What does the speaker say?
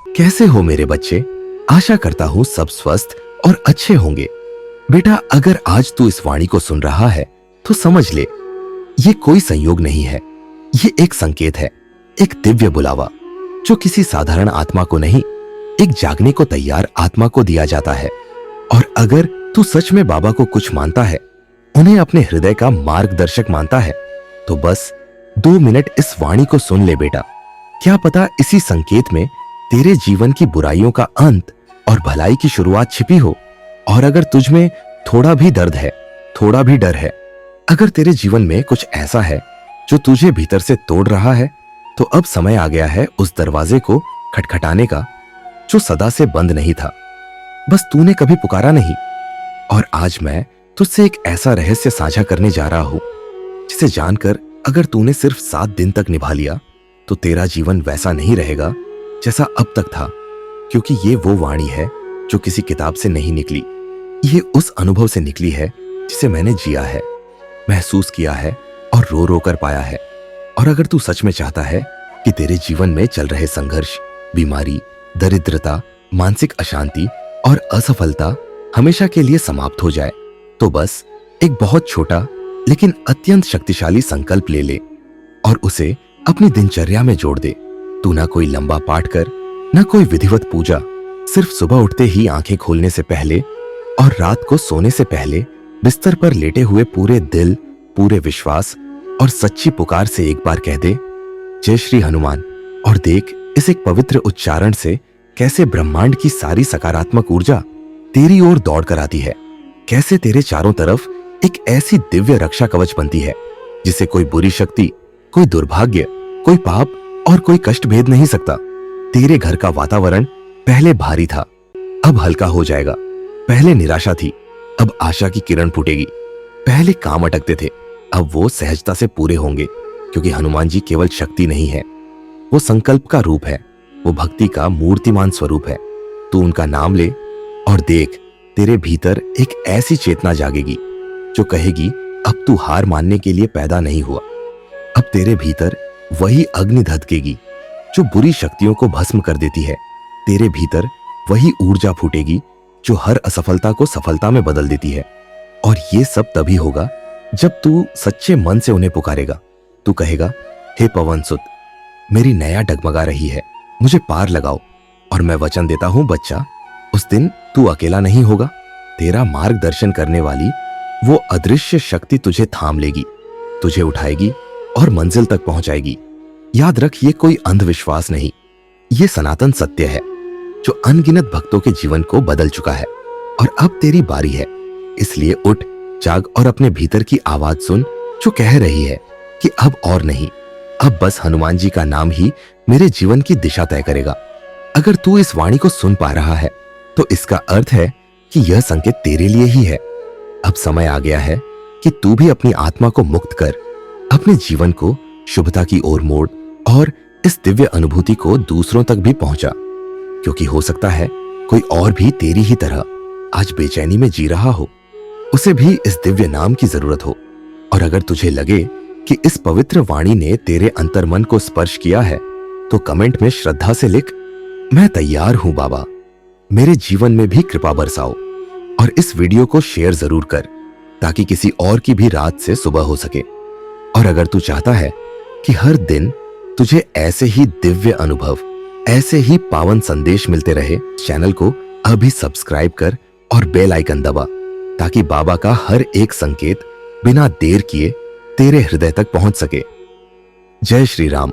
कैसे हो मेरे बच्चे? आशा करता हूँ सब स्वस्थ और अच्छे होंगे। बेटा, अगर आज तू इस वाणी को सुन रहा है तो समझ ले, ये कोई संयोग नहीं है। ये एक संकेत है, एक दिव्य बुलावा जो किसी साधारण आत्मा को नहीं, एक जागने को तैयार आत्मा को दिया जाता है। और अगर तू सच में बाबा को कुछ मानता है, उन्हें अपने हृदय का मार्गदर्शक मानता है, तो बस 2 मिनट इस वाणी को सुन ले बेटा। क्या पता इसी संकेत में तेरे जीवन की बुराइयों का अंत और भलाई की शुरुआत छिपी हो। और अगर तुझ में थोड़ा भी दर्द है, थोड़ा भी डर है, अगर तेरे जीवन में कुछ ऐसा है जो तुझे भीतर से तोड़ रहा है, तो अब समय आ गया है उस दरवाजे को खटखटाने का जो सदा से बंद नहीं था, बस तूने कभी पुकारा नहीं। और आज मैं तुझसे एक ऐसा रहस्य साझा करने जा रहा हूं जिसे जानकर अगर तूने सिर्फ 7 दिन तक निभा लिया तो तेरा जीवन वैसा नहीं रहेगा जैसा अब तक था। क्योंकि ये वो वाणी है जो किसी किताब से नहीं निकली, ये उस अनुभव से निकली है जिसे मैंने जिया है, महसूस किया है और रो रो कर पाया है। और अगर तू सच में चाहता है कि तेरे जीवन में चल रहे संघर्ष, बीमारी, दरिद्रता, मानसिक अशांति और असफलता हमेशा के लिए समाप्त हो जाए, तो बस एक बहुत छोटा लेकिन अत्यंत शक्तिशाली संकल्प ले ले और उसे अपनी दिनचर्या में जोड़ दे। तू ना कोई लंबा पाठ कर, ना कोई विधिवत पूजा, सिर्फ सुबह उठते ही आंखें खोलने से पहले और रात को सोने से पहले बिस्तर पर लेटे हुए पूरे दिल, पूरे विश्वास और सच्ची पुकार से एक बार कह दे, जय श्री हनुमान। और देख इस एक पवित्र उच्चारण से कैसे ब्रह्मांड की सारी सकारात्मक ऊर्जा तेरी ओर दौड़ कर आती है, कैसे तेरे चारों तरफ एक ऐसी दिव्य रक्षा कवच बनती है जिसे कोई बुरी शक्ति, कोई दुर्भाग्य, कोई पाप और कोई कष्ट भेद नहीं सकता। तेरे घर का वातावरण पहले भारी था, अब हल्का हो जाएगा। पहले निराशा थी, अब आशा की किरण फूटेगी। पहले काम अटकते थे, अब वो सहजता से पूरे होंगे। क्योंकि हनुमान जी केवल शक्ति नहीं है, वो संकल्प का रूप है, वो भक्ति का मूर्तिमान स्वरूप है। तू उनका नाम ले और देख, तेरे भीतर एक ऐसी चेतना जागेगी जो कहेगी, अब तू हार मानने के लिए पैदा नहीं हुआ। अब तेरे भीतर वही अग्नि धधकेगी जो बुरी शक्तियों को भस्म कर देती है। तेरे भीतर वही ऊर्जा फूटेगी जो हर असफलता को सफलता में बदल देती है। और ये सब तभी होगा जब तू सच्चे मन से उन्हें पुकारेगा। तू कहेगा, हे पवन सुत, मेरी नया डगमगा रही है, मुझे पार लगाओ। और मैं वचन देता हूं बच्चा, उस दिन तू अकेला नहीं होगा। तेरा मार्गदर्शन करने वाली वो अदृश्य शक्ति तुझे थाम लेगी, तुझे उठाएगी और मंजिल तक पहुंचाएगी। याद रख, ये कोई अंधविश्वास नहीं, ये सनातन सत्य है जो अनगिनत भक्तों के जीवन को बदल चुका है। और अब तेरी बारी है, इसलिए उठ, जाग और अपने भीतर की आवाज सुन जो कह रही है कि अब और नहीं, अब बस हनुमान जी का नाम ही मेरे जीवन की दिशा तय करेगा। अगर तू इस वाणी को सुन पा रहा है तो इसका अर्थ है कि यह संकेत तेरे लिए ही है। अब समय आ गया है कि तू भी अपनी आत्मा को मुक्त कर, अपने जीवन को शुभता की ओर मोड़ और इस दिव्य अनुभूति को दूसरों तक भी पहुंचा। क्योंकि हो सकता है कोई और भी तेरी ही तरह आज बेचैनी में जी रहा हो, उसे भी इस दिव्य नाम की जरूरत हो। और अगर तुझे लगे कि इस पवित्र वाणी ने तेरे अंतर्मन को स्पर्श किया है, तो कमेंट में श्रद्धा से लिख, मैं तैयार हूं बाबा, मेरे जीवन में भी कृपा बरसाओ। और इस वीडियो को शेयर जरूर कर ताकि किसी और की भी रात से सुबह हो सके। और अगर तू चाहता है कि हर दिन तुझे ऐसे ही दिव्य अनुभव, ऐसे ही पावन संदेश मिलते रहे, चैनल को अभी सब्सक्राइब कर और बेल आइकन दबा ताकि बाबा का हर एक संकेत बिना देर किए तेरे हृदय तक पहुंच सके। जय श्री राम।